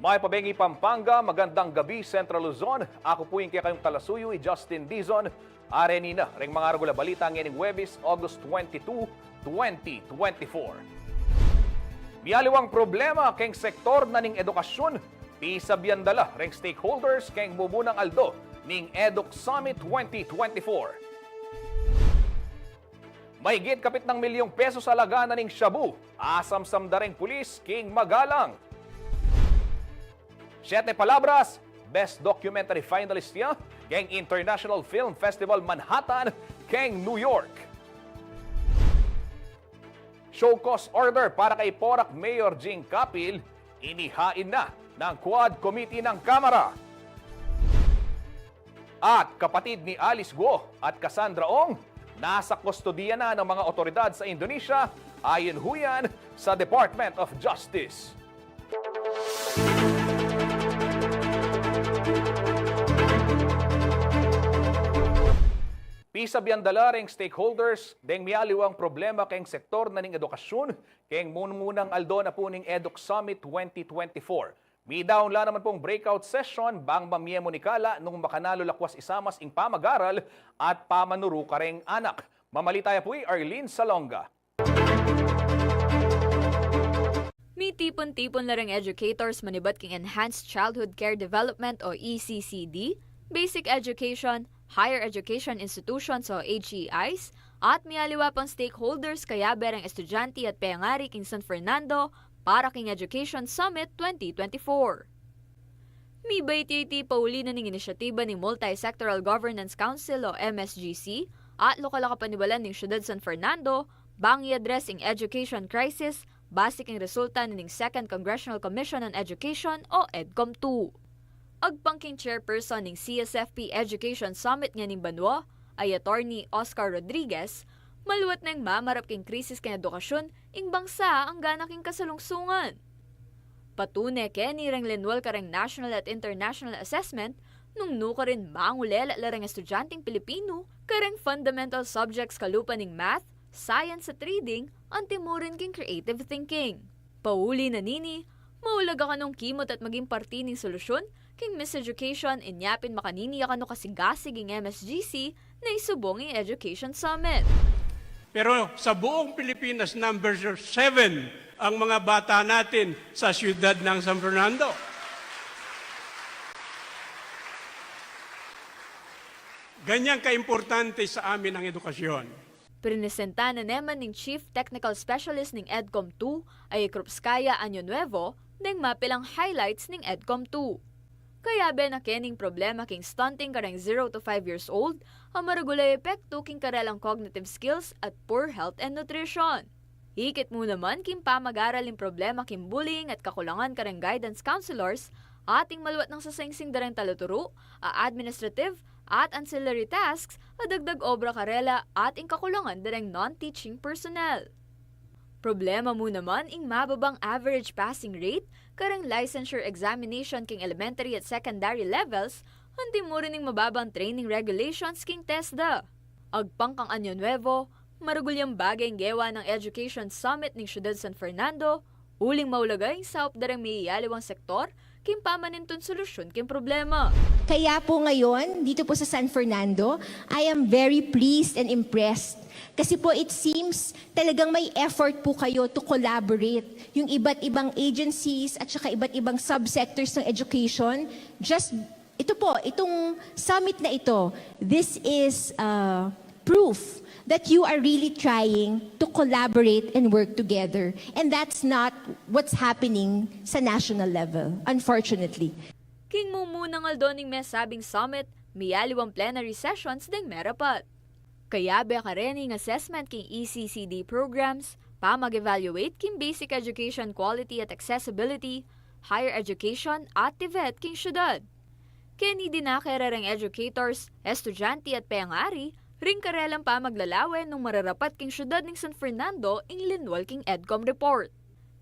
May Pabengi, Pampanga, magandang gabi, Central Luzon. Ako po yung kaya kayong talasuyo, Justin Dizon. Arenina, ring mga regular balita ngayon Huwebes, August 22, 2024. Miyaliwang problema keng sektor na ning edukasyon. Pisabyan dala ring stakeholders keng bubunang aldo ning Educ Summit 2024. Mahigit kapit ng milyong peso sa lagana ning shabu. Asam-sam da ring pulis king magalang. 7 palabras, Best Documentary Finalist niya, keng International Film Festival Manhattan, keng New York. Show cause order para kay Porac Mayor Jing Capil, inihain na ng Quad Committee ng Kamara. At kapatid ni Alice Guo at Cassandra Ong, nasa kustodiya na ng mga otoridad sa Indonesia, ayon huyan sa Department of Justice. Pisabyan dala ring stakeholders deng miyaliwang problema keng sektor na ning edukasyon keng munang aldo na po ning Educ Summit 2024. Midaon la naman pong breakout session bang mamiemo ni Kala nung makanalo lakwas isamas ing pamag-aral at pamanuru ka ring anak. Mamalitaya po Arlene Salonga. May tipon-tipon na ring educators manibat king Enhanced Childhood Care Development o ECCD, Basic Education, Higher Education Institutions o HEIs, at miyaliwa pang stakeholders kaya berang estudyante at payangari king San Fernando para king Education Summit 2024. May bayti pauli na ning inisyatiba ng Multi-Sectoral Governance Council o MSGC at lokal kapanibalan ng Siyudad San Fernando bang i-address ing education crisis base king resulta ning Second Congressional Commission on Education o EDCOM-2. Agpangking chairperson ng CSFP Education Summit nga ning Banwa ay attorney Oscar Rodriguez, maluwat nang mamarap king krisis king edukasyon ing bangsa ang gana king kasalungsungan. Patune keni rang linwal karang national at international assessment nung nuka rin mangulela larang estudyanteng Pilipino karang fundamental subjects kalupan ning math, science at reading ang timurin king creative thinking. Pauli na nini, maulaga ka nung kimot at maging parti ning solusyon king Miss Education inyapin makaniniya kano kasigasig ing MSGC na isubong ing Education Summit. Pero sa buong Pilipinas, number 7 ang mga bata natin sa siyudad ng San Fernando. Ganyan kaimportante sa amin ang edukasyon. Prinesenta na naman ng Chief Technical Specialist ng EDCOM-2 ay Krupskaya Año Nuevo ng mapilang highlights ng EDCOM-2. Kaya be na kening problema king stunting karang 0 to 5 years old ang maragulay epekto king karelang cognitive skills at poor health and nutrition. Hikit mo naman king pamag-aral yung problema king bullying at kakulangan karang guidance counselors ating maluwat ng sasangsing darang taluturo, administrative at ancillary tasks at dagdag obra karela at ing kakulangan darang non-teaching personnel. Problema mo naman ing mababang average passing rate karang licensure examination king elementary at secondary levels, hindi mo rin ing mababang training regulations king TESDA. Agpang kang Año Nuevo, marugulyang bagay ng gewa ng Education Summit ng Siyudad San Fernando, uling maulagay sa darang may iyaliwang sektor, king pamanintun solusyon king problema. Kaya po ngayon, dito po sa San Fernando, I am very pleased and impressed. Kasi po it seems talagang may effort po kayo to collaborate. Yung iba't ibang agencies at saka iba't ibang subsectors ng education. Just, ito po, itong summit na ito, this is proof that you are really trying to collaborate and work together. And that's not what's happening sa national level, unfortunately. King mumunang aldoning may sabing summit, miyaliwang plenary sessions ding merapat. Kaya be karening assessment king ECCD programs, pa mag-evaluate king basic education quality at accessibility, higher education at TVET king syudad. Kini din na kererang educators, estudyante at payangari, Ring karelang pa maglalawen nung mararapat king syudad ng San Fernando ing linwal king EDCOM report.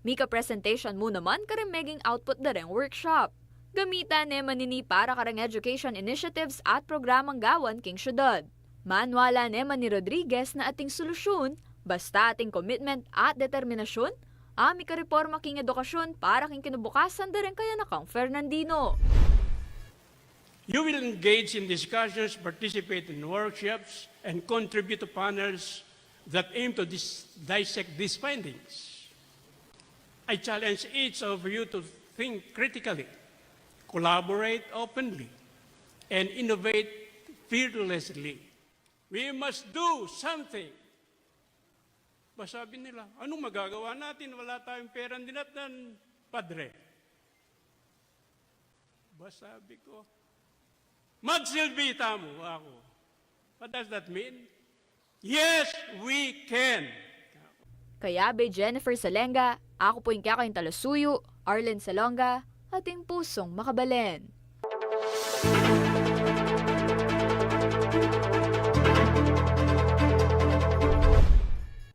Mika presentation mo naman karemeging output dareng workshop. Gamita ne manini para karang education initiatives at programang gawan king syudad. Manwala ne man ni Rodriguez na ating solusyon, basta ating commitment at determinasyon, ami ka reforma king edukasyon para king kinabukasan dareng kaya nakang Fernandino. You will engage in discussions, participate in workshops, and contribute to panels that aim to dissect these findings. I challenge each of you to think critically, collaborate openly, and innovate fearlessly. We must do something. Sabi nila, anong magagawa natin? Wala tayong pera, dinatan, padre. Sabi ko, magsilbita mo ako. What does that mean? Yes, we can. Kaya be Jennifer Salenga, ako po yung kaya kayong Talasuyo, Arlen Salonga, ating pusong makabalen.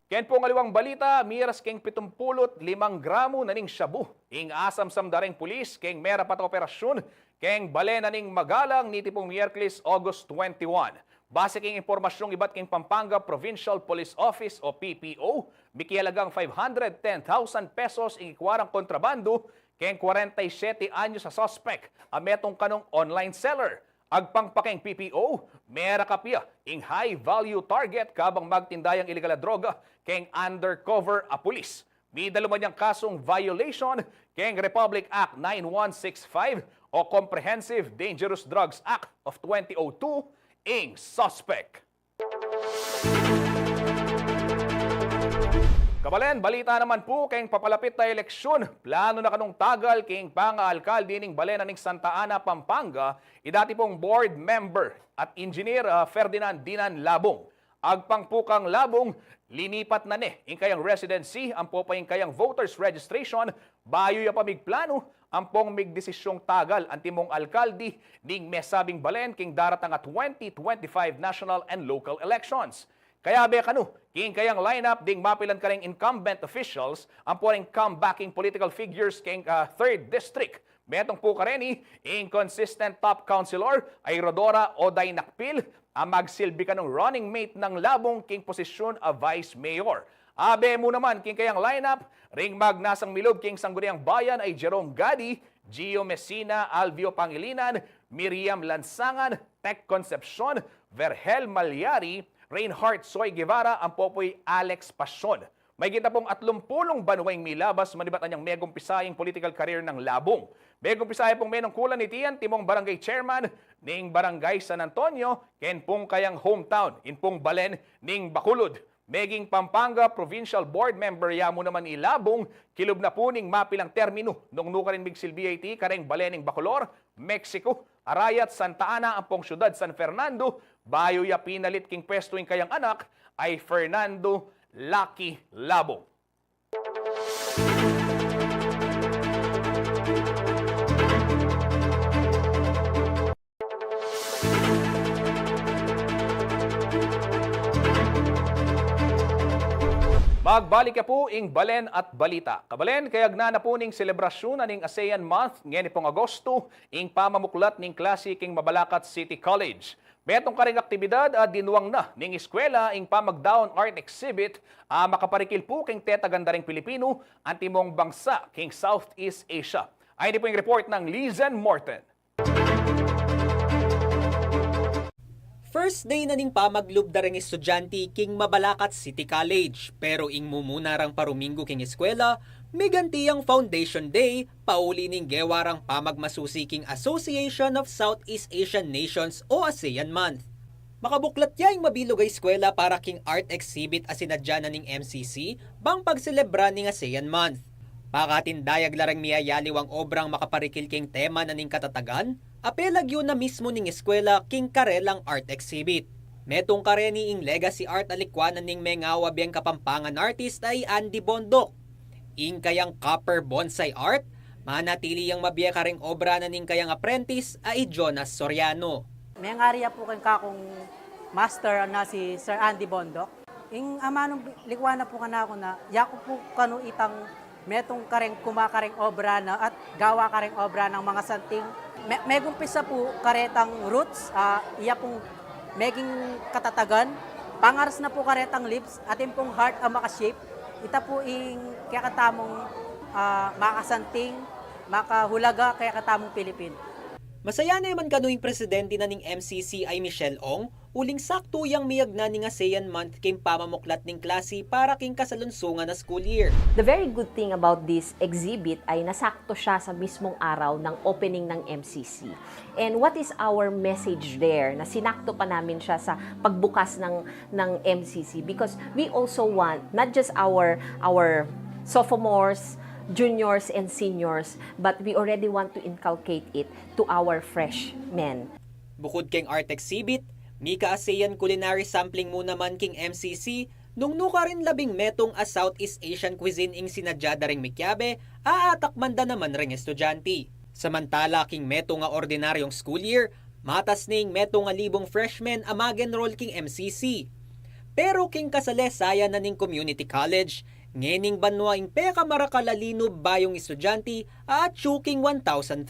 Ken po ngaliwang balita, miras keng 75 gramo na ning shabu. Ing asam-sam dareng pulis, keng mera pat operasyon, keng balen na ning magalang niti pong Miyerkules, August 21. Base king impormasyong iba't king Pampanga Provincial Police Office o PPO, mikialagang 510,000 pesos ing ikwarang kontrabando, keng 47 anyos sa suspect, ametong kanong online seller. Agpangpakeng PPO, mera kapya ing high-value target kabang magtindayang illegal na droga keng undercover a pulis. May dalawa niyang kasong violation keng Republic Act 9165 o Comprehensive Dangerous Drugs Act of 2002 ing suspect. Kabalen, balita naman po kayong papalapit na eleksyon. Plano na kanong tagal kayong pang-aalkalde ning Balena ning Santa Ana, Pampanga, idati pong board member at engineer Ferdinand Dinan Labong. Agpangpukang Labong, linipat na ing kayang residency, ang po pa yung kayang voters registration, bayo ya pamigplano, ang pong migdesisyong tagal ang timong alkalde ning mesabing Balen king daratang at 2025 national and local elections. Kaya be kanu, king kayang lineup ding mapilan ka ring incumbent officials, ang po ring comebacking political figures king 3rd District. Metong po kareni, inconsistent top councilor ay Rodora Oday Nakpil, ang magsilbi ka ng running mate ng Labong king posisyon a vice mayor. Abe mo naman king kayang lineup, ring magnasang milog king sangguniang bayan ay Jerome Gadi, Gio Messina, Alvio Pangilinan, Miriam Lansangan, Tech Concepcion, Vergel Malyari, Reinhardt Soy Guevara, ang popoy Alex Pasion. May kita pong 30 banwang milabas manibat anyang megong pisaying political career ng Labong. Megong pisay pong menong kulan ni Tian, timong barangay chairman ning barangay San Antonio, ken pong kayang hometown in pong Balen ning Bacolod. Meging Pampanga Provincial Board member yamo naman ni Labong, kilob na po ning mapilang termino nung nukarin Bigsil BIT kareng Balen ning Bacolor, Mexico, Arayat, Santa Ana, ang pong syudad San Fernando, bayo ya pinalit king pwesto ing kayang anak ay Fernando Lucky Labong. Magbalik ka po ing Balen at Balita. Kabalen, kayag na po ning selebrasyon ning ASEAN Month ngayon pong Agosto ing pamamuklat ning klase king Mabalacat City College. Metong karing aktibidad at dinuwang na ning eskwela ing pamagdaon art exhibit makaparikil po king tetagandaring Pilipino ang timong bangsa king Southeast Asia. Ay po yung report ng Lizen Morton. First day na ning pamaglub dareng estudyante king Mabalacat City College, pero ing mumunarang paruminggo king eskwela, may gantiyang Foundation Day, pauli ning gewarang pamagmasusi king Association of Southeast Asian Nations o ASEAN Month. Makabuklat ya ing mabilog ay eskwela para king art exhibit asinadya na ning MCC bang pagselebra ning ASEAN Month. Pakatindayag larang miyayaliwang obrang makaparikil king tema na ning katatagan, apelag yun na mismo ning eskwela king karelang art exhibit. Metong kareni ing legacy art alikwanan ning mengawa biyang kapampangan artist ay Andy Bondok. Ing kayang copper bonsai art, manatili yang mabiya karing obra na ning kayang apprentice ay Jonas Soriano. May ngariya po kang kakong master na si Sir Andy Bondok. Ing amanong likwa na po kana ako na yako po kanu itang metong kareng kumakareng obra na at gawa kareng obra ng mga santing. Megumpisa po karetang roots, iya pong meging katatagan. Pangaras na po karetang lips, atin pong heart ang makashape. Ita po ing kaya katamong makasanting, makahulaga kaya katamong Pilipin. Masaya naman kanuing presidente na ning MCC ay Michelle Ong, uling sakto yang miyag na ning ASEAN Month king pamamuklat ning klase para king kasalunsungan na school year. The very good thing about this exhibit ay nasakto siya sa mismong araw ng opening ng MCC. And what is our message there? Na sinakto pa namin siya sa pagbukas ng MCC because we also want not just our sophomores, juniors and seniors, but we already want to inculcate it to our freshmen. Bukod king art exhibit, Mika ASEAN Culinary Sampling mo naman king MCC, nung nuka rin labing metong a Southeast Asian cuisine ing sinadya daring mikyabe, aatakmanda naman ring estudyante. Samantala king meto nga ordinaryong school year, matas ning meto nga libong freshmen amagen roll king MCC. Pero king kasalesaya na ning community college, ngening banwa ing peka marakalalino bayong estudyante at chuking 1,300.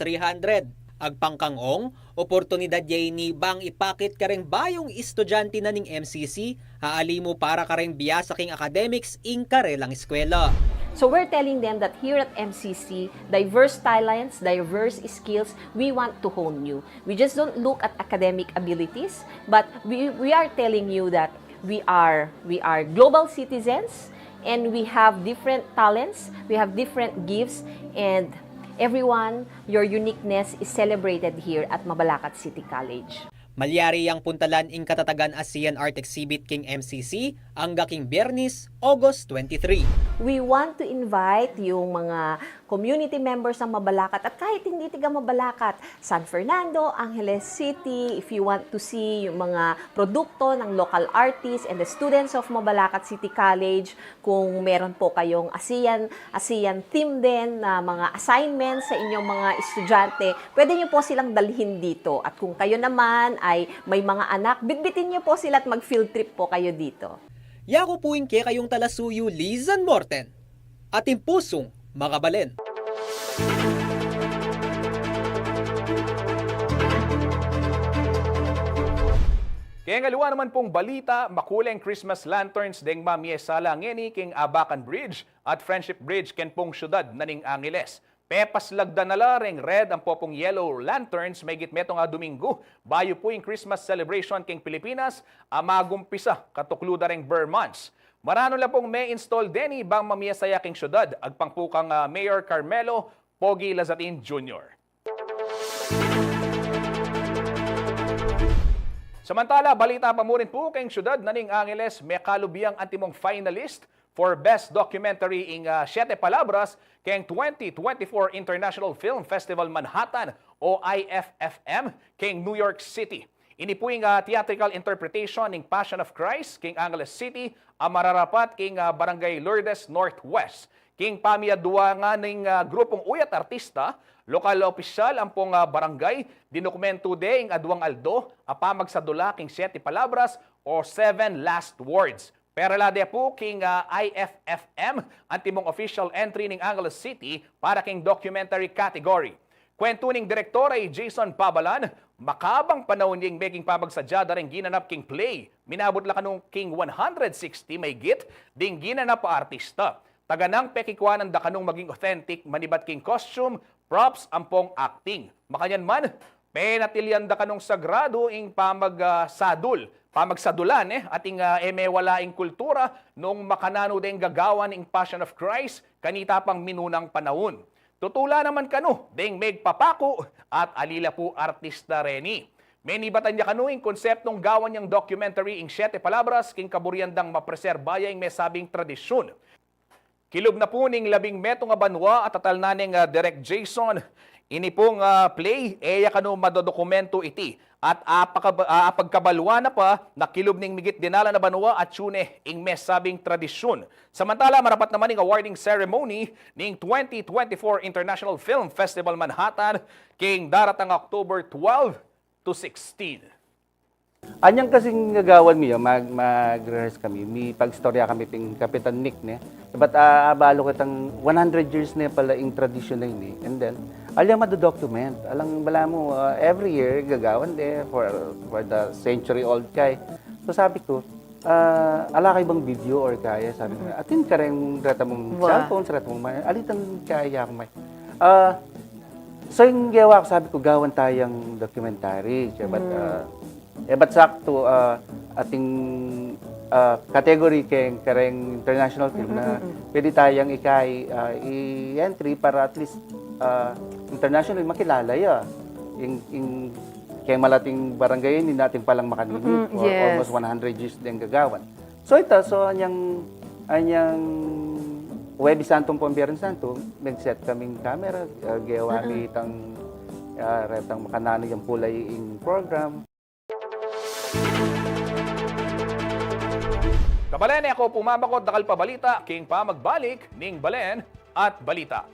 Agpangkangong, oportunidad yay ni bang ipakit kareng bayong estudyante na ning MCC, aalimo para kareng biya sa king academics ing karelang eskwela. So we're telling them that here at MCC, diverse talents, diverse skills, we want to hone you. We just don't look at academic abilities, but we are telling you that we are global citizens, and we have different talents, we have different gifts, and everyone, your uniqueness is celebrated here at Mabalacat City College. Malyari ang puntalan ing katatagan ASEAN Art Exhibit king MCC hanggang king Biyernes, August 23. We want to invite yung mga community members ng Mabalacat at kahit hindi tiga Mabalacat, San Fernando, Angeles City, if you want to see yung mga produkto ng local artists and the students of Mabalacat City College, kung meron po kayong ASEAN theme din na mga assignments sa inyong mga estudyante, pwede nyo po silang dalhin dito. At kung kayo naman ay may mga anak, bitbitin nyo po sila at mag-field trip po kayo dito. Yako po ke kayong talasuyo Lizan Morten, ating pusong mga balen. Kaya nga luwa naman pong balita, makuleng Christmas lanterns deng mamiesala ngeni king Abacan Bridge at Friendship Bridge ken pong syudad na ning Angeles. Pepas lagda na laring red ang popong yellow lanterns may gitmeto nga Domingo. Bayo po yung Christmas celebration king Pilipinas, amagumpisa katukluda ring Burr months. Marano lang pong may install deni bang mamiyasaya king syudad, agpangpukang Mayor Carmelo Pogi Lazatin Jr. Samantala, balita pa mo rin po kayong syudad na ning Angeles, may kalubiyang antimong finalist for Best Documentary in Siete Palabras kayong 2024 International Film Festival Manhattan o IFFM kayong New York City. Ini po yung theatrical interpretation ng Passion of Christ king Angeles City, ang mararapat king Barangay Lourdes Northwest. King pamiadua nga ng grupong uyat artista, lokal opisyal ang pong barangay, dinukumento de ing Aduang Aldo, apamag sa dula king Siete Palabras o 7 last words. Pero lade po king IFFM, antimong official entry ng Angeles City para king documentary category. Kwento ning direktor ay Jason Pabalan, makabang panahon ning making pamagsadya ring ginanap king play. Minabot la kanong king 160 may git ding ginanap pa artista. Taganang pekikwanan da kanong maging authentic manibat king costume, props, ampong acting. Makanyan man, penatilyan da kanong sagrado ing pamagsadulan ating wala ing kultura nung makanano ding gagawan ing Passion of Christ kanita pang minunang panahon. Tutula naman kano ding megpapako at alila po artista reni. May nibatan niya kano ing konseptong gawan niyang documentary ing Siete Palabras king kaburiandang mapreserbaya ing mesabing tradisyon. Kilog na po ning 11 metong banwa at tatal na ning Direct Jason. Ini pong play, eya kano madodokumento iti. At pagkabalwa na pa, nakilog ning migit dinala na banwa at tune ing mesabing tradisyon. Samantala, marapat naman ning awarding ceremony ning 2024 International Film Festival Manhattan king daratang October 12 to 16. Anyang kasing gagawan mi mag-rehearse kami. Mi pagstorya kami ping Kapitan Nick ne. But abalo kitang 100 years na pala ing tradition na ini. And then alam document. Alang bala mo every year gagawan de for the century old kay. So sabi ko, ala kay bang video or kaya sabi ko, atin ka rin rata mong cellphone, rata mong alitan kaya may. So yung gawa ko, sabi ko, gawan tayong documentary. But sakto, ating category keng kareng international film na pwede tayong i-entry para at least international makilala ya. Yung kaya malating barangay hindi natin palang makanini for almost 100 years din gagawan. So anyang Huwebes Santong Pambiran Santo, nag-set kaming camera, gawa itang retang makanano yung pulay in program. Kabalen, ako pumamakot dakal pa balita, king pa magbalik, ning balen at balita.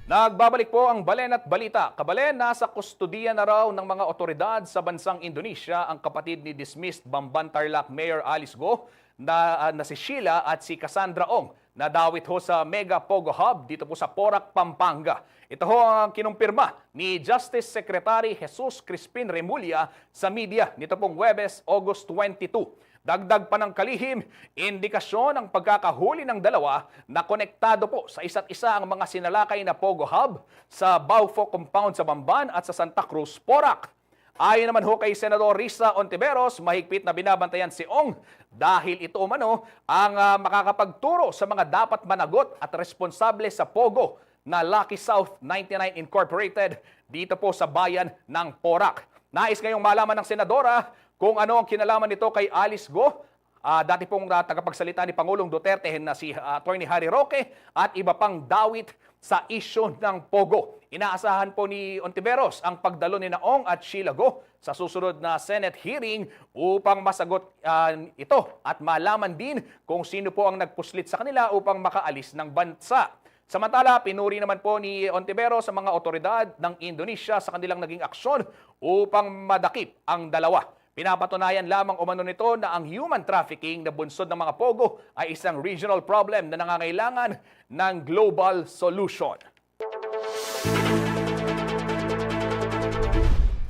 Nagbabalik po ang Balen at Balita. Kabalen, nasa kustudiya na raw ng mga otoridad sa bansang Indonesia ang kapatid ni dismissed Bamban Tarlac Mayor Alice Go na si Sheila at si Cassandra Ong na dawit ho sa Mega Pogo Hub dito po sa Porac, Pampanga. Ito ho ang kinumpirma ni Justice Secretary Jesus Crispin Remulla sa media nito pong Huwebes, August 22. Dagdag pa ng kalihim, indikasyon ang pagkakahuli ng dalawa na konektado po sa isa't isa ang mga sinalakay na Pogo Hub sa Baufo Compound sa Bamban at sa Santa Cruz, Porac. Ayon naman ho kay Senador Risa Ontiveros, mahigpit na binabantayan si Ong dahil ito umano ang makakapagturo sa mga dapat managot at responsable sa Pogo na Lucky South 99 Incorporated dito po sa bayan ng Porac. Nais ngayong malaman ng Senadora kung ano ang kinalaman nito kay Alice Go, dati pong tagapagsalita ni Pangulong Duterte na si Attorney Harry Roque at iba pang dawit sa isyu ng Pogo. Inaasahan po ni Ontiveros ang pagdalo ni Ong at Sheila Go sa susunod na Senate hearing upang masagot ito at malaman din kung sino po ang nagpuslit sa kanila upang makaalis ng bansa. Samantala, pinuri naman po ni Ontiveros sa mga otoridad ng Indonesia sa kanilang naging aksyon upang madakip ang dalawa. Pinapatunayan lamang umano nito na ang human trafficking na bunsod ng mga Pogo ay isang regional problem na nangangailangan ng global solution.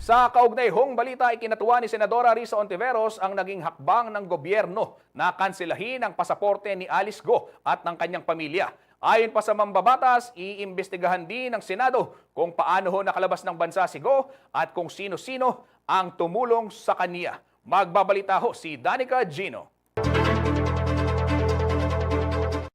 Sa kaugnayhong balita, ikinatuwa ni Senadora Risa Ontiveros ang naging hakbang ng gobyerno na kansilahin ang pasaporte ni Alice Go at ng kanyang pamilya. Ayon pa sa mambabatas, iimbestigahan din ng Senado kung paano ho nakalabas ng bansa si Go at kung sino-sino ang tumulong sa kanya. Magbabalita ho si Danica Gino.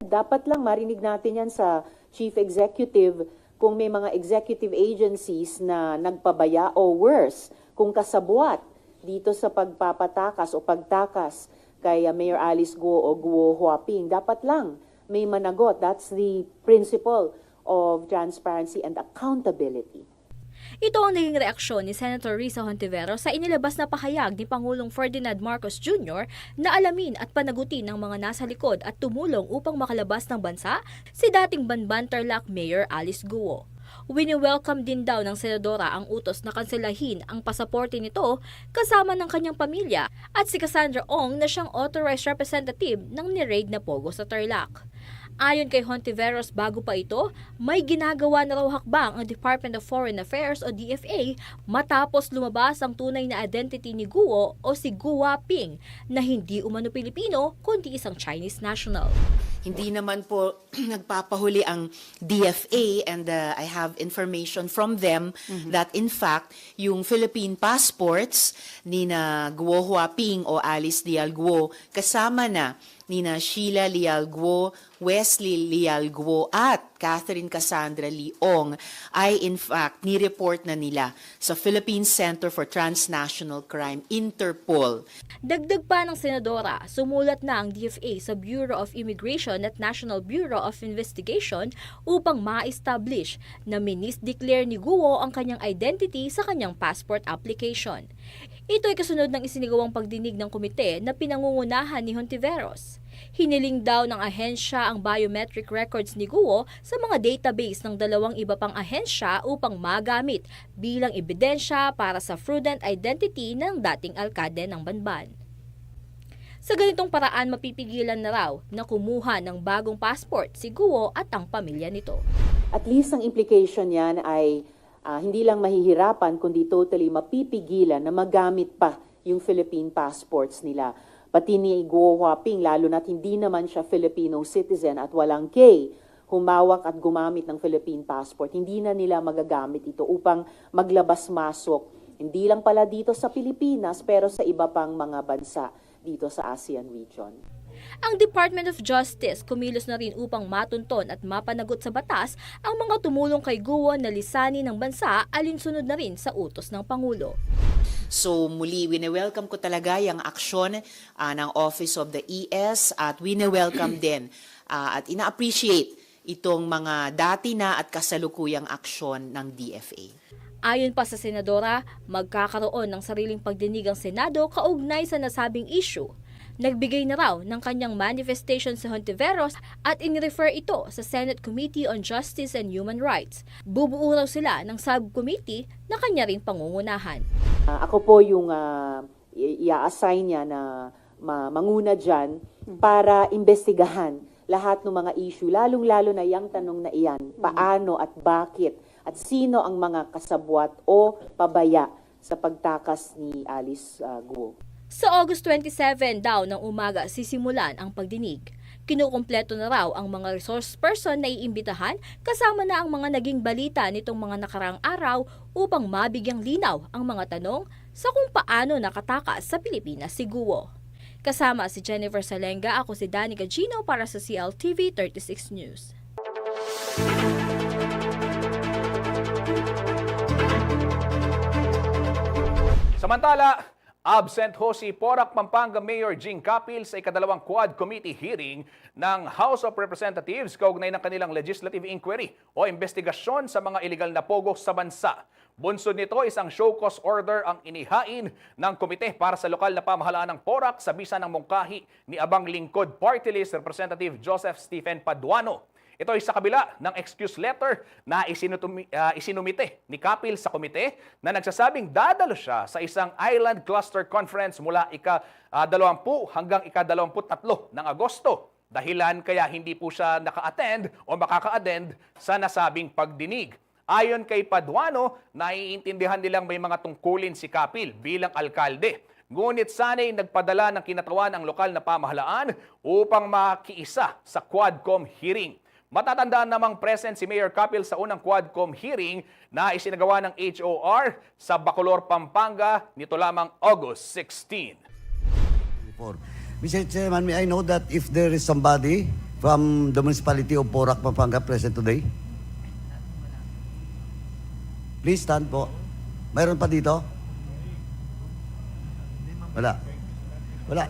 Dapat lang marinig natin yan sa Chief Executive kung may mga executive agencies na nagpabaya o worse, kung kasabwat dito sa pagpapatakas o pagtakas kay Mayor Alice Go o Guo Huaping. Dapat lang may managot. That's the principle of transparency and accountability. Ito ang naging reaksyon ni Senator Risa Hontiveros sa inilabas na pahayag ni Pangulong Ferdinand Marcos Jr. na alamin at panagutin ng mga nasa likod at tumulong upang makalabas ng bansa si dating Bamban Tarlac Mayor Alice Guo. Wini-welcome din daw ng Senadora ang utos na kanselahin ang pasaporte nito kasama ng kanyang pamilya at si Cassandra Ong na siyang authorized representative ng ni-raid na Pogo sa Tarlac. Ayon kay Hontiveros, bago pa ito, may ginagawa na raw hakbang ang Department of Foreign Affairs o DFA matapos lumabas ang tunay na identity ni Guo o si Guo Huaping na hindi umano Pilipino kundi isang Chinese national. Hindi naman po nagpapahuli ang DFA and I have information from them that in fact yung Philippine passports ni na Guo Huaping o Alice Leal Guo kasama na ni na Sheila Leal Guo, Wesley Leal Guo at Catherine Cassandra Leong ay in fact ni-report na nila sa Philippine Center for Transnational Crime, Interpol. Dagdag pa ng Senadora, sumulat na ang DFA sa Bureau of Immigration at National Bureau of Investigation upang ma-establish na minis-declare ni Guo ang kanyang identity sa kanyang passport application. Ito ay kasunod ng isinigawang pagdinig ng komite na pinangungunahan ni Hontiveros. Hiniling daw ng ahensya ang biometric records ni Guo sa mga database ng 2 iba pang ahensya upang magamit bilang ebidensya para sa fraudulent identity ng dating alkade ng Banban. Sa ganitong paraan, mapipigilan na raw na kumuha ng bagong passport si Guo at ang pamilya nito. At least ang implication yan ay hindi lang mahihirapan kundi totally mapipigilan na magamit pa yung Philippine passports nila. Pati ni Guo Huaping, lalo na't hindi naman siya Filipino citizen at walang K, humawak at gumamit ng Philippine passport. Hindi na nila magagamit ito upang maglabas-masok. Hindi lang pala dito sa Pilipinas pero sa iba pang mga bansa dito sa ASEAN region. Ang Department of Justice kumilos na rin upang matunton at mapanagot sa batas ang mga tumulong kay Guo na lisanin ng bansa alinsunod na rin sa utos ng Pangulo. So muli, wini-welcome ko talaga yung aksyon ng Office of the ES at wini-welcome din at ina-appreciate itong mga dati na at kasalukuyang aksyon ng DFA. Ayon pa sa Senadora, magkakaroon ng sariling pagdinig ang Senado kaugnay sa nasabing issue. Nagbigay na raw ng kanyang manifestation sa Hontiveros at in-refer ito sa Senate Committee on Justice and Human Rights. Bubuo raw sila ng subcommittee na kanya rin pangungunahan. Ako po yung i-assign niya na manguna dyan para imbestigahan lahat ng mga issue, lalong-lalo na yung tanong na iyan, paano at bakit at sino ang mga kasabwat o pabaya sa pagtakas ni Alice Guo. Sa August 27 daw ng umaga sisimulan ang pagdinig. Kinukumpleto na raw ang mga resource person na iimbitahan kasama na ang mga naging balita nitong mga nakarang araw upang mabigyang linaw ang mga tanong sa kung paano nakatakas sa Pilipinas si Guo. Kasama si Jennifer Salenga, ako si Danny Gagino para sa CLTV 36 News. Samantala, absent ho si Porac, Pampanga Mayor Jing Capil sa ikadalawang Quad Committee hearing ng House of Representatives kaugnay ng kanilang legislative inquiry o investigasyon sa mga iligal na pogo sa bansa. Bunsod nito, isang show cause order ang inihain ng komite para sa lokal na pamahalaan ng Porac sa bisa ng mungkahi ni Abang Lingkod Party List Representative Joseph Stephen Paduano. Ito ay sa kabila ng excuse letter na isinumite ni Capil sa komite na nagsasabing dadalo siya sa isang Island Cluster Conference mula ika-20 hanggang ika-23 ng Agosto. Dahilan kaya hindi po siya naka-attend o makaka-attend sa nasabing pagdinig. Ayon kay Paduano, naiintindihan nilang may mga tungkulin si Capil bilang alkalde. Ngunit sana'y nagpadala ng kinatawan ang lokal na pamahalaan upang makiisa sa Quadcom hearing. Matatandaan namang present si Mayor Capil sa unang Quadcom hearing na isinagawa ng HOR sa Bacolor, Pampanga nito lamang August 16. Mr. Chairman, may I know that if there is somebody from the municipality of Porac, Pampanga present today? Please stand po. Mayroon pa dito? Wala. Wala.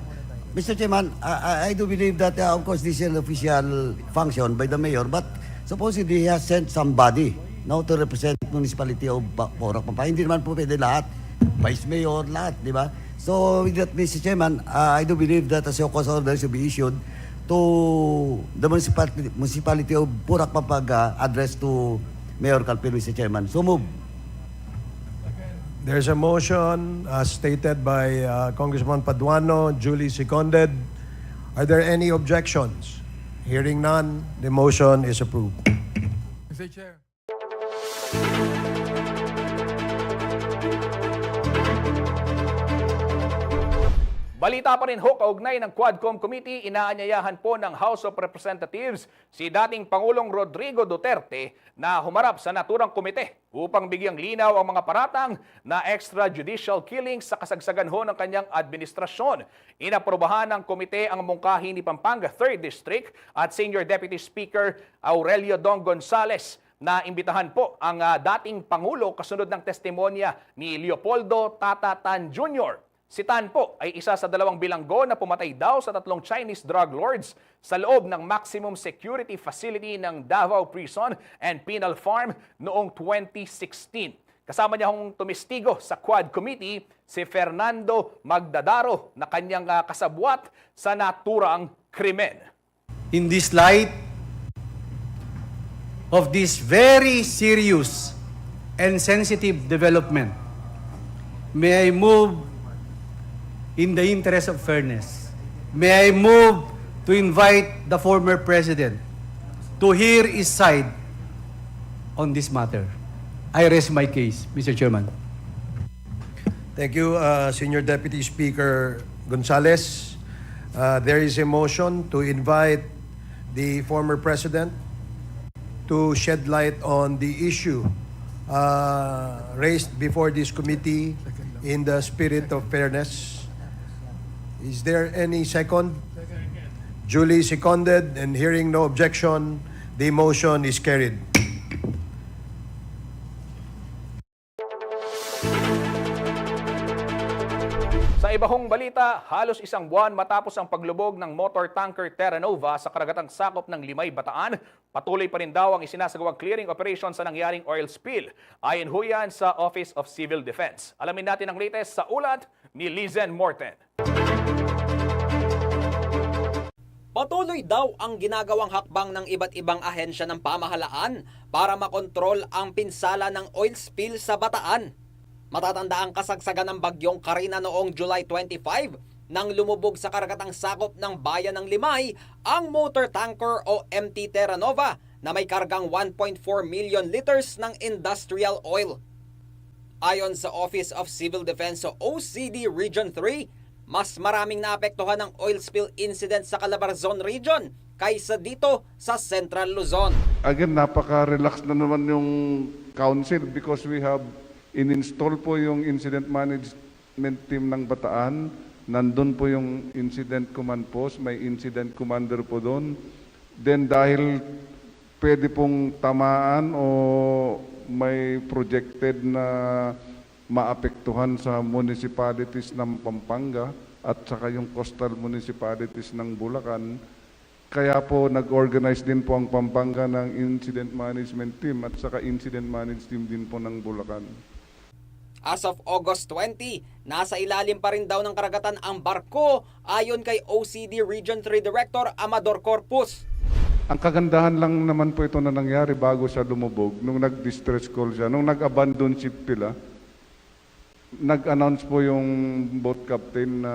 Mr. Chairman, I do believe that, of course, this is an official function by the mayor, but supposedly he has sent somebody now to represent municipality of Porac, Pampanga. Hindi naman po pwede lahat. Vice Mayor, lahat, di ba? So, with that, Mr. Chairman, I do believe that a show cause order should be issued to the municipality of Porac, Pampanga, addressed to Mayor Calpin, Mr. Chairman. So move. There's a motion stated by Congressman Paduano, duly seconded. Are there any objections? Hearing none, the motion is approved. Mr. Chair. Balita pa rin ho, kaugnay ng Quadcom Committee, inaanyayahan po ng House of Representatives si dating Pangulong Rodrigo Duterte na humarap sa naturang komite upang bigyang linaw ang mga paratang na extrajudicial killings sa kasagsagan ho ng kanyang administrasyon. Inaprobahan ng komite ang mungkahi ni Pampanga 3rd District at Senior Deputy Speaker Aurelio Dong Gonzales na imbitahan po ang dating Pangulo kasunod ng testimonya ni Leopoldo Tata Tan Jr. Si Tan po ay isa sa 2 bilanggo na pumatay daw sa 3 Chinese drug lords sa loob ng maximum security facility ng Davao Prison and Penal Farm noong 2016. Kasama niya hong tumistigo sa Quad Committee si Fernando Magdadaro na kanyang kasabwat sa naturang krimen. In this light of this very serious and sensitive development, may I move in the interest of fairness. May I move to invite the former president to hear his side on this matter. I rest my case, Mr. Chairman. Thank you, Senior Deputy Speaker Gonzales. There is a motion to invite the former president to shed light on the issue raised before this committee in the spirit of fairness. Is there any second? Duly seconded, and hearing no objection, the motion is carried. Sa iba hong balita, halos isang buwan matapos ang paglubog ng motor tanker Terra Nova sa karagatang sakop ng Limay, Bataan, patuloy pa rin daw ang isinasagawang clearing operation sa nangyaring oil spill. Ayon ho yan sa Office of Civil Defense. Alamin natin ang latest sa ulat ni Lizen Morten. Patuloy daw ang ginagawang hakbang ng iba't ibang ahensya ng pamahalaan para makontrol ang pinsala ng oil spill sa Bataan. Matatanda ang kasagsagan ng bagyong Karina noong July 25 nang lumubog sa karagatang sakop ng bayan ng Limay ang motor tanker o MT Terra Nova na may kargang 1.4 million liters ng industrial oil. Ayon sa Office of Civil Defense o OCD Region 3, mas maraming naapektuhan ng oil spill incident sa Calabarzon Region kaysa dito sa Central Luzon. Again, napaka-relax na naman yung council because we have in-install po yung incident management team ng Bataan. Nandun po yung incident command post, may incident commander po doon. Then dahil pwede pong tamaan o may projected na maapektuhan sa municipalities ng Pampanga at saka yung coastal municipalities ng Bulacan. Kaya po nag-organize din po ang Pampanga ng incident management team at saka incident management team din po ng Bulacan. As of August 20, nasa ilalim pa rin daw ng karagatan ang barko ayon kay OCD Region 3 Director Amador Corpus. Ang kagandahan lang naman po ito na nangyari bago siya lumubog, nung nag-distress call siya, nung nag-abandon ship pila, nag-announce po yung boat captain na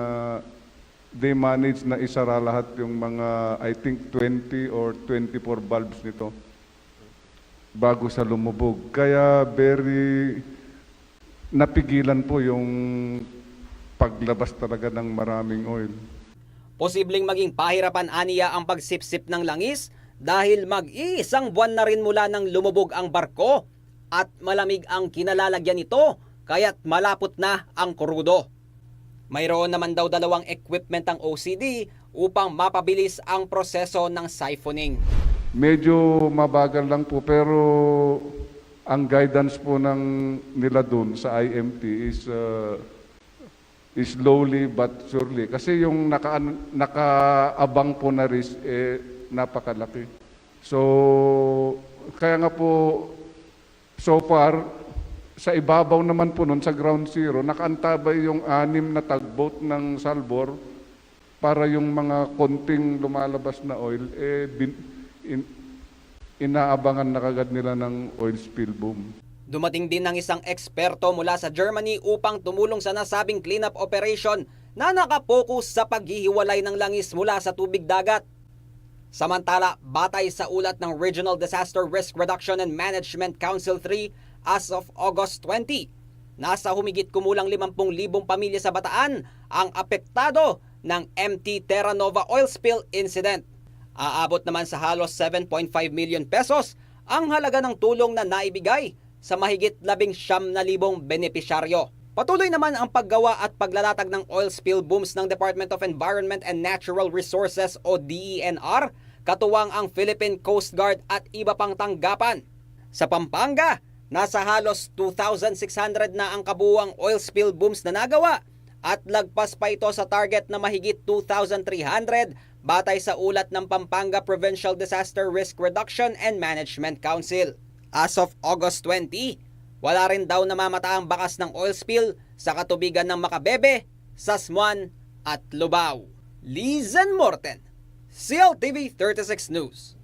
they managed na isara lahat yung mga, I think, 20 or 24 valves nito bago sa lumubog. Kaya very napigilan po yung paglabas talaga ng maraming oil. Posibleng maging pahirapan aniya ang pagsipsip ng langis dahil mag-iisang buwan na rin mula nang lumubog ang barko at malamig ang kinalalagyan nito kaya't malapot na ang krudo. Mayroon naman daw dalawang equipment ang OCD upang mapabilis ang proseso ng siphoning. Medyo mabagal lang po pero ang guidance po ng nila dun sa IMT is slowly but surely. Kasi yung nakaabang po na risk napakalaki. So kaya nga po so far sa ibabaw naman po nun, sa ground zero, nakaantabay yung 6 na tugboat ng Salvor para yung mga konting lumalabas na oil, inaabangan na kagad nila ng oil spill boom. Dumating din ng isang eksperto mula sa Germany upang tumulong sa nasabing cleanup operation na nakapokus sa paghihiwalay ng langis mula sa tubig dagat. Samantala, batay sa ulat ng Regional Disaster Risk Reduction and Management Council 3, as of August 20, nasa humigit kumulang 50,000 pamilya sa Bataan ang apektado ng MT Terra Nova oil spill incident. Aabot naman sa halos 7.5 million pesos ang halaga ng tulong na naibigay sa mahigit 19,000 benepisyaryo. Patuloy naman ang paggawa at paglalatag ng oil spill booms ng Department of Environment and Natural Resources o DENR, katuwang ang Philippine Coast Guard at iba pang tanggapan. Sa Pampanga, nasa halos 2,600 na ang kabuuang oil spill booms na nagawa at lagpas pa ito sa target na mahigit 2,300 batay sa ulat ng Pampanga Provincial Disaster Risk Reduction and Management Council. As of August 20, Wala rin daw namamataang bakas ng oil spill sa katubigan ng Makabebe, Sasmuan at Lubao. Lizen Morten, CLTV 36 News.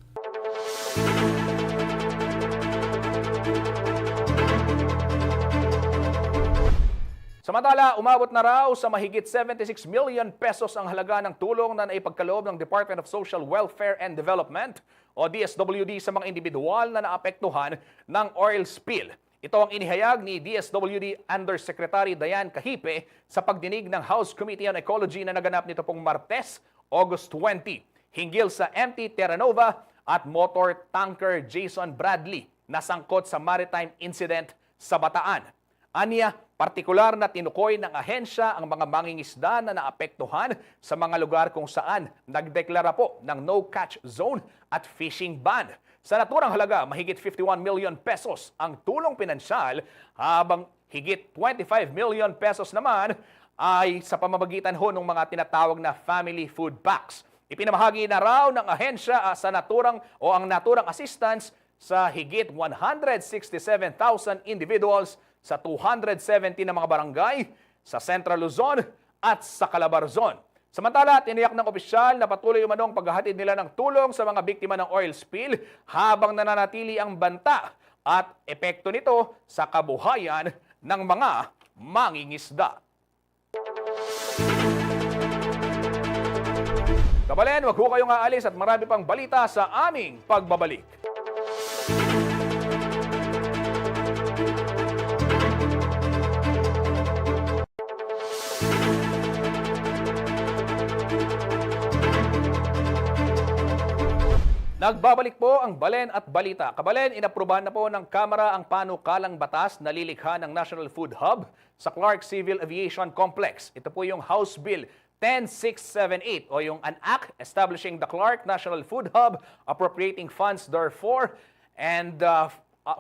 Samantala, umabot na raw sa mahigit 76 million pesos ang halaga ng tulong na naipagkaloob ng Department of Social Welfare and Development o DSWD sa mga individual na naapektuhan ng oil spill. Ito ang inihayag ni DSWD Undersecretary Diane Cahipe sa pagdinig ng House Committee on Ecology na naganap nito pong Martes, August 20, hinggil sa MT Terra Nova at motor tanker Jason Bradley na sangkot sa maritime incident sa Bataan. Aniya, partikular na tinukoy ng ahensya ang mga mangingisda na naapektuhan sa mga lugar kung saan nagdeklara po ng no-catch zone at fishing ban. Sa naturang halaga, mahigit 51 million pesos ang tulong pinansyal habang higit 25 million pesos naman ay sa pamamagitan ho ng mga tinatawag na family food packs. Ipinamahagi na raw ng ahensya sa naturang o ang naturang assistance sa higit 167,000 individuals sa 270 na mga barangay sa Central Luzon at sa Calabarzon. Samantala, tiniyak ng opisyal na patuloy umanong paghahatid nila ng tulong sa mga biktima ng oil spill habang nananatili ang banta at epekto nito sa kabuhayan ng mga mangingisda. Kabalen, wag ho kayong aalis at marami pang balita sa aming pagbabalik. Nagbabalik po ang Balen at Balita. Kabalen, inaprubahan na po ng Kamara ang panukalang batas na lilikha ng National Food Hub sa Clark Civil Aviation Complex. Ito po yung House Bill 10678 o yung an act establishing the Clark National Food Hub, appropriating funds therefore and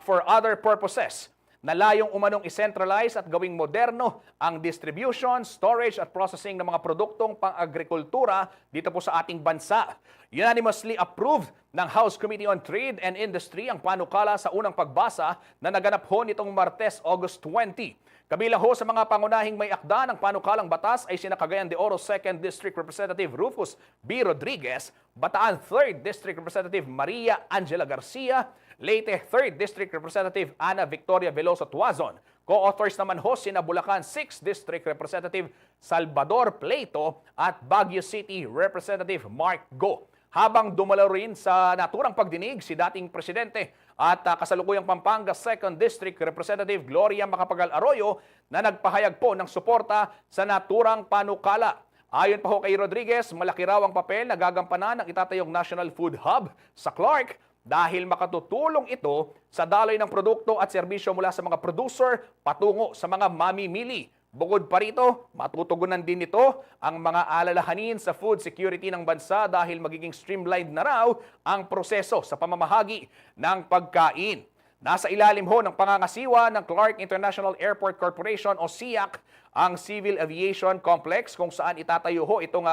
for other purposes. Na layong umanong i-centralize at gawing moderno ang distribution, storage at processing ng mga produktong pang-agrikultura dito po sa ating bansa. Unanimously approved ng House Committee on Trade and Industry ang panukala sa unang pagbasa na naganap ho nitong Martes, August 20. Kabilang ho sa mga pangunahing may akda ng panukalang batas ay sina Cagayan de Oro 2nd District Representative Rufus B. Rodriguez, Bataan 3rd District Representative Maria Angela Garcia, Leyte 3rd District Representative Ana Victoria Veloso Tuazon. Co-authors naman ho sina Bulacan 6th District Representative Salvador Pleito at Baguio City Representative Mark Go. Habang dumalo rin sa naturang pagdinig si dating presidente at kasalukuyang Pampanga 2nd District Representative Gloria Macapagal Arroyo na nagpahayag po ng suporta sa naturang panukala. Ayon pa ho kay Rodriguez, malaki raw ang papel na gagampanan ng itatayong National Food Hub sa Clark dahil makatutulong ito sa daloy ng produkto at serbisyo mula sa mga producer patungo sa mga mamimili. Bukod pa rito, matutugunan din nito ang mga alalahanin sa food security ng bansa dahil magiging streamlined na raw ang proseso sa pamamahagi ng pagkain. Nasa ilalim ho ng pangangasiwa ng Clark International Airport Corporation o SIAC ang Civil Aviation Complex kung saan itatayo ho itong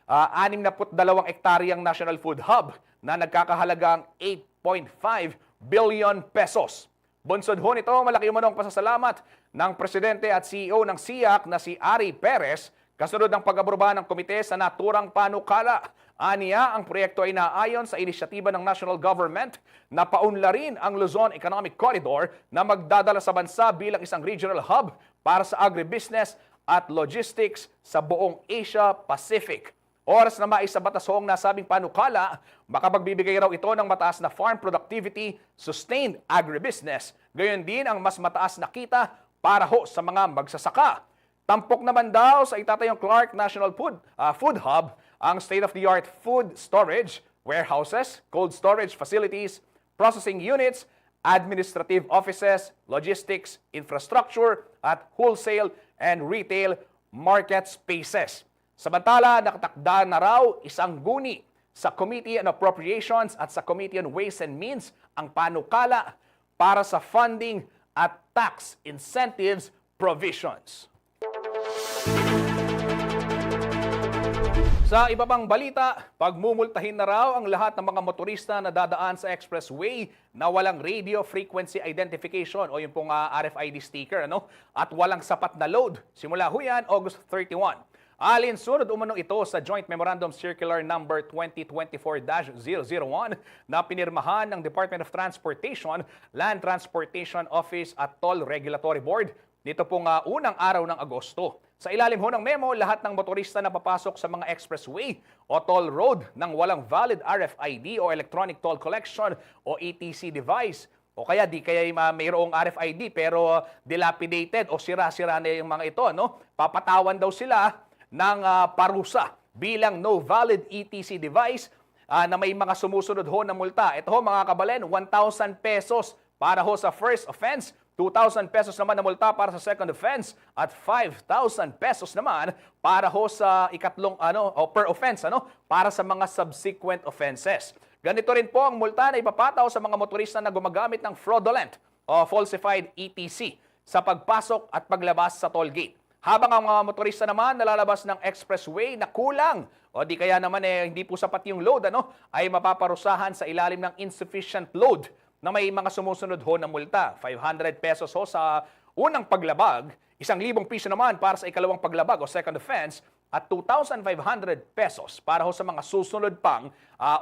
62 ektaryang National Food Hub na nagkakahalagang 8.5 billion pesos. Bunsod ho nito, malaki umanong pasasalamat ng Presidente at CEO ng SIAC na si Ari Perez kasunod ng pag-aproba ng komite sa naturang panukala. Aniya, ang proyekto ay naayon sa inisyatiba ng national government na paunlarin ang Luzon Economic Corridor na magdadala sa bansa bilang isang regional hub para sa agribusiness at logistics sa buong Asia-Pacific. Oras na maisabatas ho ang nasabing panukala, makapagbibigay raw ito ng mataas na farm productivity, sustained agribusiness, gayon din ang mas mataas na kita para ho sa mga magsasaka. Tampok naman daw sa itatayong Clark National Food Hub ang state-of-the-art food storage, warehouses, cold storage facilities, processing units, administrative offices, logistics, infrastructure, at wholesale and retail market spaces. Samantala, nakatakda na raw isang guni sa Committee on Appropriations at sa Committee on Ways and Means ang panukala para sa funding at tax incentives provisions. Sa iba pang balita, pagmumultahin na raw ang lahat ng mga motorista na dadaan sa expressway na walang radio frequency identification o yung pong RFID sticker at walang sapat na load. Simula ho yan, August 31. Alinsunod umano ito sa Joint Memorandum Circular Number 2024-001 na pinirmahan ng Department of Transportation, Land Transportation Office at Toll Regulatory Board nito pong unang araw ng Agosto. Sa ilalim ho ng memo, lahat ng motorista na papasok sa mga expressway o toll road ng walang valid RFID o Electronic Toll Collection o ETC device o kaya di kaya mayroong RFID pero dilapidated o sira-sira na yung mga ito, papatawan daw sila ng parusa bilang no valid ETC device na may mga sumusunod ho na multa. Ito ho mga kabalen, 1,000 pesos para ho sa first offense, 2,000 pesos naman na multa para sa second offense at 5,000 pesos naman para ho sa ikatlong o per offense para sa mga subsequent offenses. Ganito rin po ang multa na ipapataw sa mga motorista na gumagamit ng fraudulent o falsified ETC sa pagpasok at paglabas sa toll gate. Habang ang mga motorista naman nalalabas ng expressway na kulang o di kaya naman hindi po sapat yung load ay mapaparusahan sa ilalim ng insufficient load na may mga sumusunod ho na multa. 500 pesos ho sa unang paglabag, 1,000 piso naman para sa ikalawang paglabag o second offense, at 2,500 pesos para ho sa mga susunod pang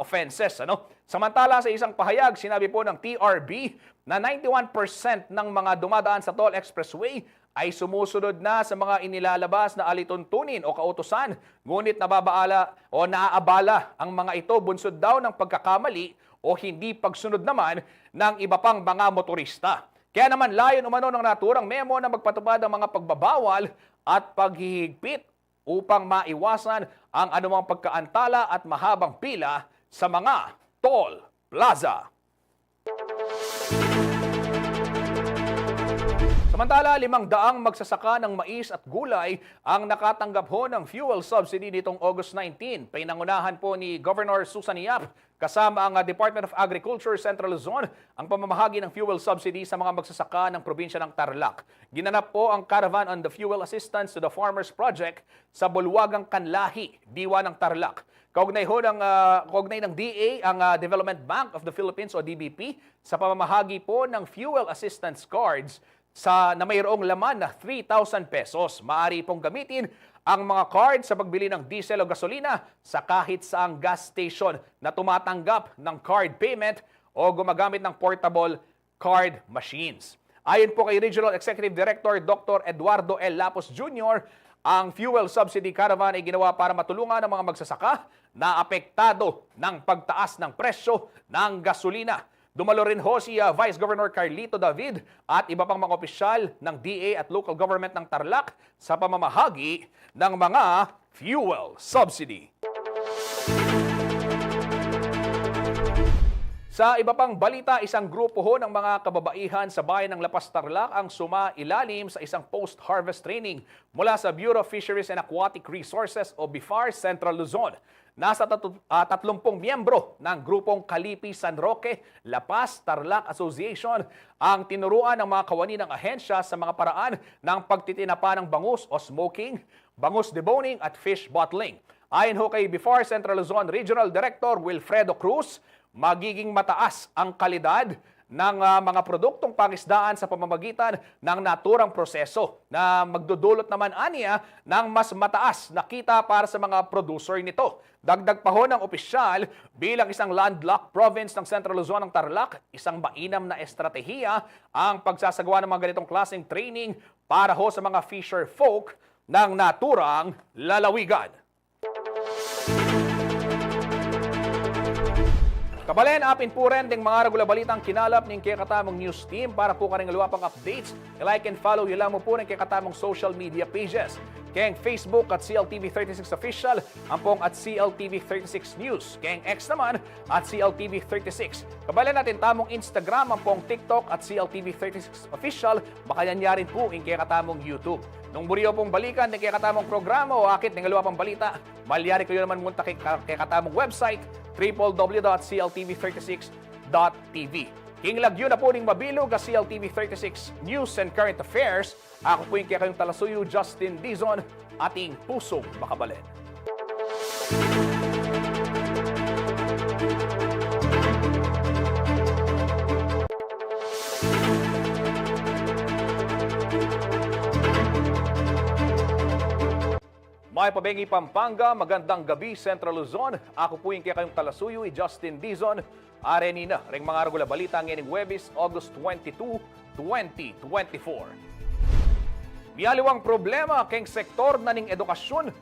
offenses. Samantala sa isang pahayag, sinabi po ng TRB na 91% ng mga dumadaan sa toll expressway ay sumusunod na sa mga inilalabas na alituntunin o kautusan, ngunit naaabala ang mga ito bunsod daw ng pagkakamali o hindi pagsunod naman ng iba pang mga motorista. Kaya naman layon umano ng naturang memo na magpatupad ang mga pagbabawal at paghihigpit upang maiwasan ang anumang pagkaantala at mahabang pila sa mga toll plaza. Samantala, 500 magsasaka ng mais at gulay ang nakatanggap ho ng fuel subsidy nitong August 19. Pinangunahan po ni Governor Susan Yap kasama ang Department of Agriculture Central Luzon ang pamamahagi ng fuel subsidy sa mga magsasaka ng probinsya ng Tarlac. Ginanap po ang Caravan on the Fuel Assistance to the Farmers Project sa Bulwagang Kanlahi, Diwa ng Tarlac. Kaugnay ng DA ang Development Bank of the Philippines o DBP sa pamamahagi po ng fuel assistance cards na mayroong laman na 3,000 pesos. Maaari pong gamitin ang mga card sa pagbili ng diesel o gasolina sa kahit saang gas station na tumatanggap ng card payment o gumagamit ng portable card machines. Ayon po kay Regional Executive Director Dr. Eduardo L. Lapos Jr., ang fuel subsidy caravan ay ginawa para matulungan ang mga magsasaka na apektado ng pagtaas ng presyo ng gasolina. Dumalo rin ho si Vice Governor Carlito David at iba pang mga opisyal ng DA at local government ng Tarlac sa pamamahagi ng mga fuel subsidy. Sa iba pang balita, isang grupo ho ng mga kababaihan sa bayan ng Lapas Tarlac ang sumailalim sa isang post-harvest training mula sa Bureau of Fisheries and Aquatic Resources o BIFAR Central Luzon. Nasa 30 miyembro ng grupong Kalipi San Roque, Lapas Tarlac Association ang tinuruan ng mga kawani ng ahensya sa mga paraan ng pagtitinapa ng bangus o smoking, bangus deboning at fish bottling. Ayon ho kay BIFAR Central Luzon Regional Director Wilfredo Cruz, magiging mataas ang kalidad ng mga produktong pangisdaan sa pamamagitan ng naturang proseso na magdudulot naman aniya ng mas mataas na kita para sa mga producer nito. Dagdag pa ho ng opisyal, bilang isang landlocked province ng Central Luzon ng Tarlac, isang mainam na estratehiya ang pagsasagawa ng mga ganitong klaseng training para ho sa mga fisher folk ng naturang lalawigan. Kabalen, apin po rin ding mga regular balitang kinalap ng Kekatamong News Team para po karing luwapang updates. I-like and follow yun lang mo po ng Kekatamong social media pages. Keng Facebook at CLTV36 Official, ang pong at CLTV36 News. Keng X naman at CLTV36. Kabalen natin tamong Instagram, ang pong TikTok at CLTV36 Official. Baka yan rin po ng Kekatamong YouTube. Nung buriyo pong balikan ng Kekatamong programa o akit ng luwapang balita, malyari kayo naman munta kay Kekatamong website www.cltv36.tv. Kinglagyo na po ning mabilog ang CLTV36 News and Current Affairs. Ako po yung kayong talasuyo, Justin Dizon, ating pusong makabalen. May pabengi Pampanga, magandang gabi Central Luzon. Ako po yung kaya kayong talasuyo, Justin Dizon. Arenina, ring mga regular balita ngayong Huwebes, August 22, 2024. Miyaliwang problema keng sektor na ning edukasyon